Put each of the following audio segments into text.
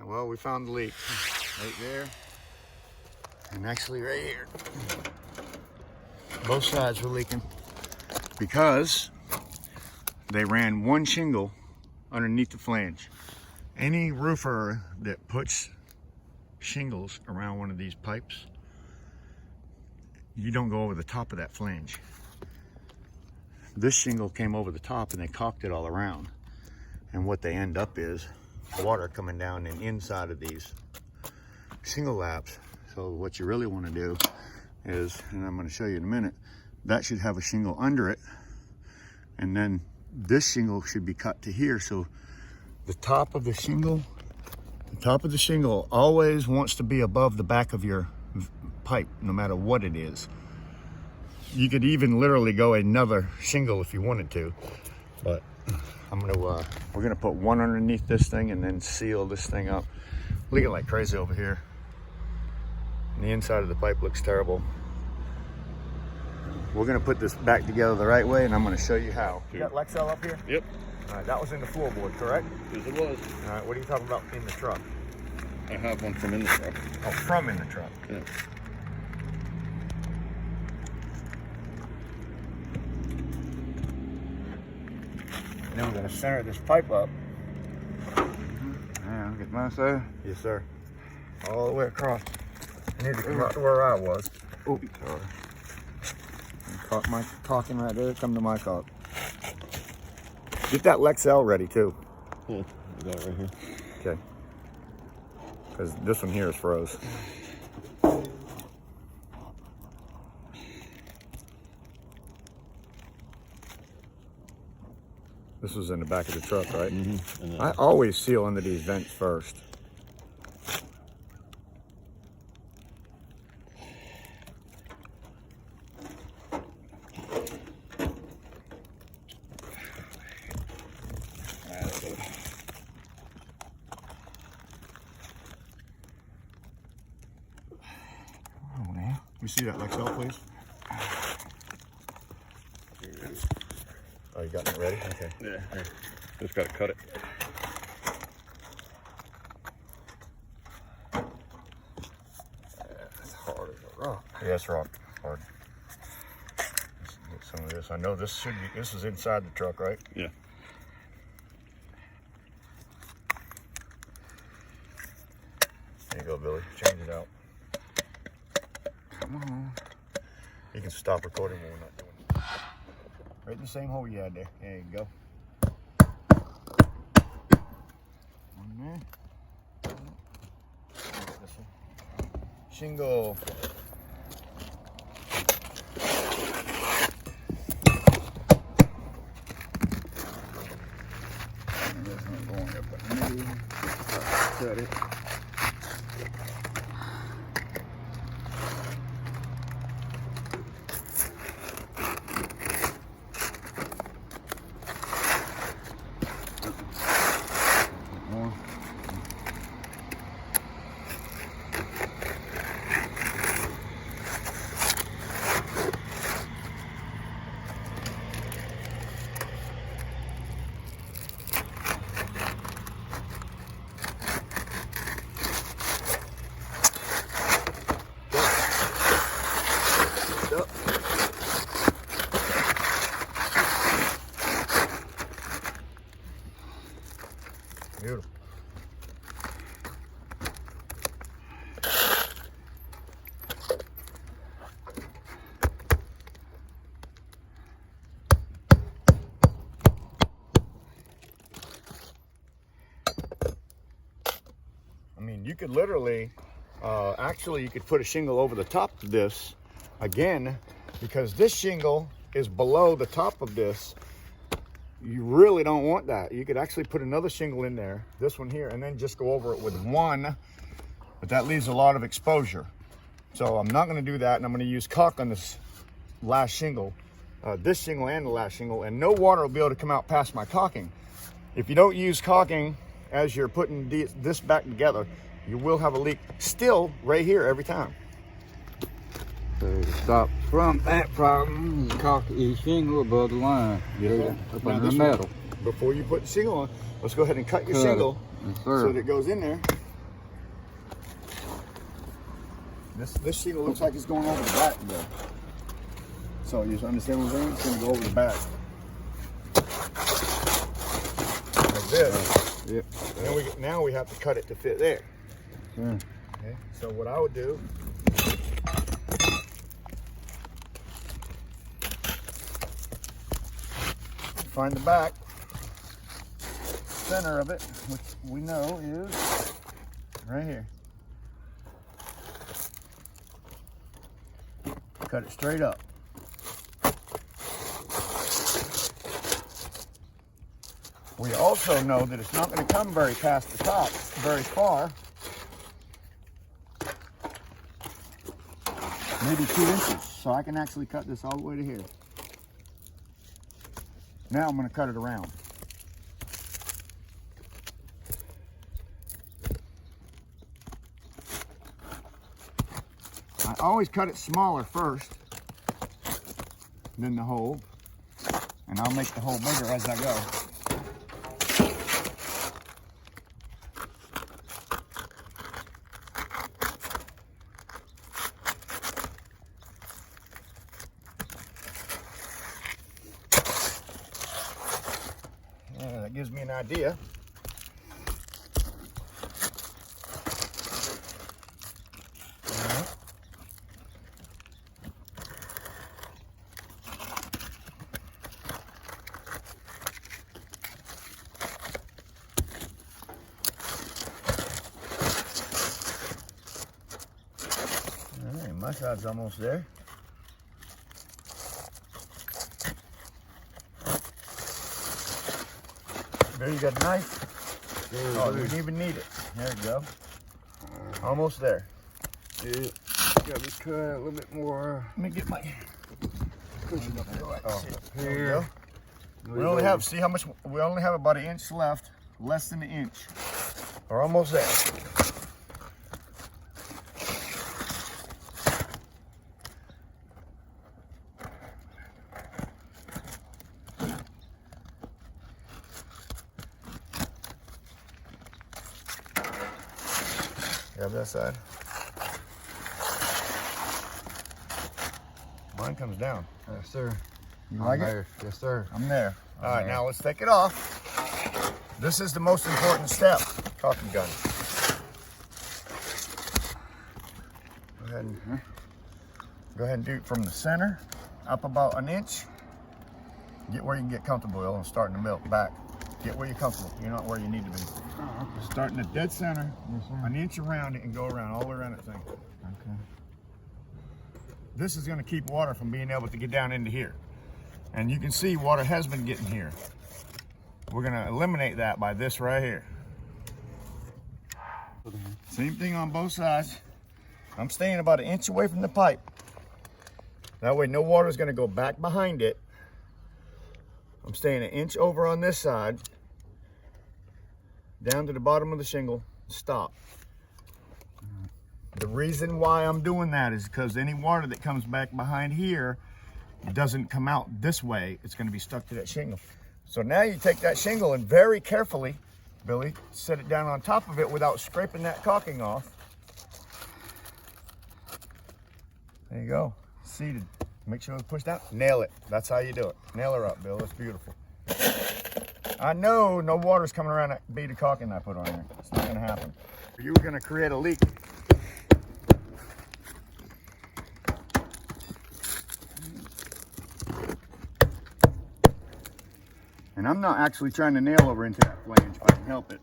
Well, we found the leak right there, and actually right here. Both sides were leaking because they ran one shingle underneath the flange. Any roofer that puts shingles around one of these pipes, you don't go over the top of that flange. This shingle came over the top and they caulked it all around. And what they end up is water coming down the inside of these shingle laps. So what you really want to do is, and I'm going to show you in a minute, that should have a shingle under it. And then this shingle should be cut to here. So the top of the shingle always wants to be above the back of your pipe, no matter what it is. You could even literally go another shingle if you wanted to, but we're gonna put one underneath this thing and then seal this thing up. Leaking like crazy over here. And the inside of the pipe looks terrible. We're gonna put this back together the right way, and I'm gonna show you how. You got Lexel up here? Yep. All right, that was in the floorboard, correct? Yes, it was. All right, what are you talking about in the truck? I have one from in the truck. Oh, from in the truck. Yeah. Now we're gonna center this pipe up. Yeah, get my side. Yes, sir. All the way across. I need to come up to where I was. Oh, sorry. Caught my caulking right there. Come to my caulk. Get that Lexel ready too. Yeah, I got it right here. Okay. Because this one here is froze. This was in the back of the truck, right? Mm-hmm. I always seal under these vents first. Oh, man. You see that Lexel, please? Oh, you got it ready? Okay. Yeah, here. Just gotta cut it. It's hard as a rock. Yeah, it's rock. Hard. Let's get some of this. I know this should be, this is inside the truck, right? Yeah. There you go, Billy. Change it out. Come on. You can stop recording when we're not doing it. Right in the same hole you had there. There you go. One there. This one. Shingle. That's not going up but cut it. Beautiful. I mean, you could literally, actually you could put a shingle over the top of this again, because this shingle is below the top of this. You really don't want that. You could actually put another shingle in there, this one here, and then just go over it with one, but that leaves a lot of exposure. So I'm not gonna do that, and I'm gonna use caulk on this last shingle, this shingle and the last shingle, and no water will be able to come out past my caulking. If you don't use caulking as you're putting this back together, you will have a leak still right here every time. So to stop from that problem, you caulk each shingle above the line. Yes, Up under the metal. Before you put the shingle on, let's go ahead and cut your shingle so that it goes in there. This shingle looks like it's going over the back though. So you understand what I'm saying? It's going to go over the back. Like this. Yep. Now we have to cut it to fit there. Sure. Okay. So what I would do, find the back center of it, which we know is right here. Cut it straight up. We also know that it's not going to come very past the top, very far. Maybe 2 inches. So I can actually cut this all the way to here. Now I'm going to cut it around. I always cut it smaller first than the hole, and I'll make the hole bigger as I go. Yeah, that gives me an idea. My side's almost there. There, you got a knife? Oh, you didn't even need it. There you go. Almost there. Yeah. Got to cut a little bit more. Let me get my cushion up there. Oh, Here. We only have, see how much, we only have about 1 inch left. Less than 1 inch. We're almost there. Grab that side. Mine comes down. Yes, sir. You like there. it? Yes, sir. I'm there. All right, now let's take it off. This is the most important step. Caulking gun. Go ahead and do it from the center up about 1 inch. Get where you can get comfortable and start in the middle, back. Get where you're comfortable. You're not where you need to be. Start in the dead center, 1 inch around it, and go around all the way around that thing. Okay. This is going to keep water from being able to get down into here. And you can see water has been getting here. We're going to eliminate that by this right here. Same thing on both sides. I'm staying about 1 inch away from the pipe. That way no water is going to go back behind it. I'm staying 1 inch over on this side, down to the bottom of the shingle, stop. The reason why I'm doing that is because any water that comes back behind here doesn't come out this way. It's going to be stuck to that shingle. So now you take that shingle and very carefully, Billy, set it down on top of it without scraping that caulking off. There you go, seated. Make sure it's pushed out. Nail it. That's how you do it. Nail her up, Bill. That's beautiful. I know no water's coming around that bead of caulking I put on there. It's not going to happen. You were going to create a leak. And I'm not actually trying to nail over into that flange if I can help it.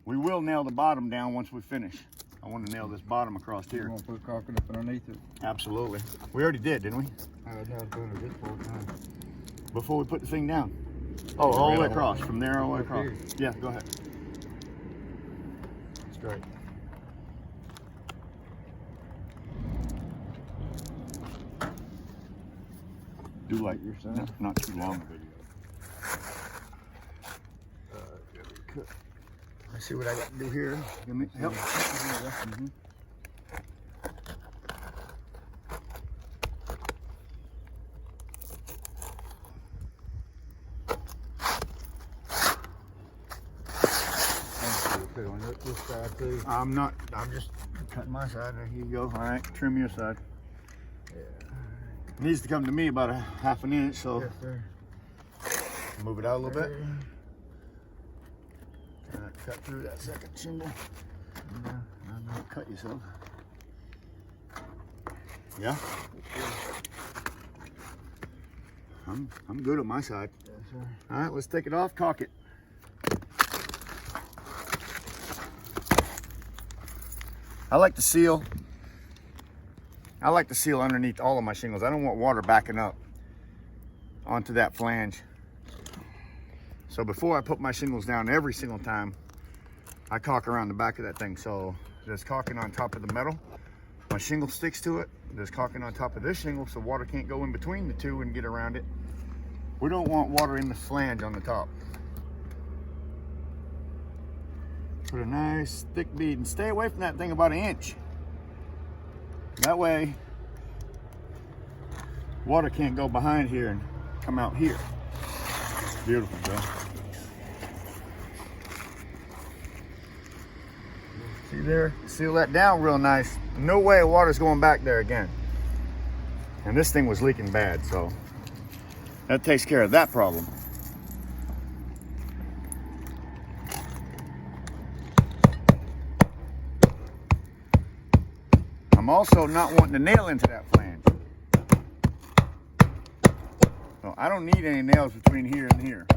We will nail the bottom down once we finish. I want to nail this bottom across here. You want to put caulking up underneath it? Absolutely. We already did, didn't we? I was doing it this whole time. Before we put the thing down. Oh, all the way across. From there all the way across. Here. Yeah, go ahead. Straight. Do like You're saying? not too long a video. I see what I got to do here. Give me help. Mm-hmm. Put it on this side too. I'm just cutting my side. There you go. All right, trim your side. Yeah. It needs to come to me about a half an inch, so Yes, sir. move it out a little bit. Cut through that second shingle. Don't cut yourself. Yeah. I'm good on my side. Yes, sir. All right, let's take it off, caulk it. I like to seal. I like to seal underneath all of my shingles. I don't want water backing up onto that flange. So before I put my shingles down every single time, I caulk around the back of that thing. So there's caulking on top of the metal. My shingle sticks to it. There's caulking on top of this shingle so water can't go in between the two and get around it. We don't want water in the flange on the top. Put a nice thick bead and stay away from that thing about an inch. That way, water can't go behind here and come out here. Beautiful, Joe. See there? Seal that down real nice. No way water's going back there again. And this thing was leaking bad, so that takes care of that problem. I'm also not wanting to nail into that flange. So I don't need any nails between here and here.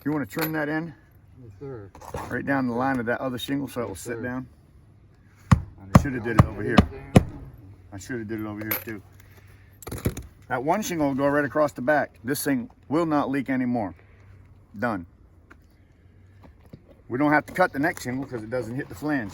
You want to trim that in? Yes, sir. Right down the line of that other shingle so it will sit sir. down. I should have did it over here. I should have did it over here too. That one shingle will go right across the back. This thing will not leak anymore. Done. We don't have to cut the next shingle because it doesn't hit the flange.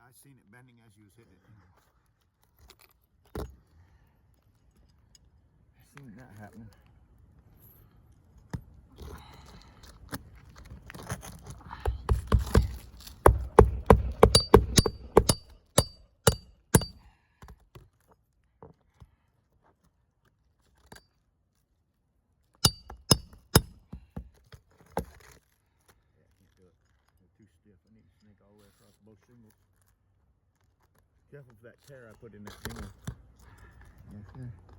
I seen it bending as you was hitting it. I seen that happening. Too stiff. I need to snake all the way across both shingles. Careful for that tear I put in that shingle. Yes, sir.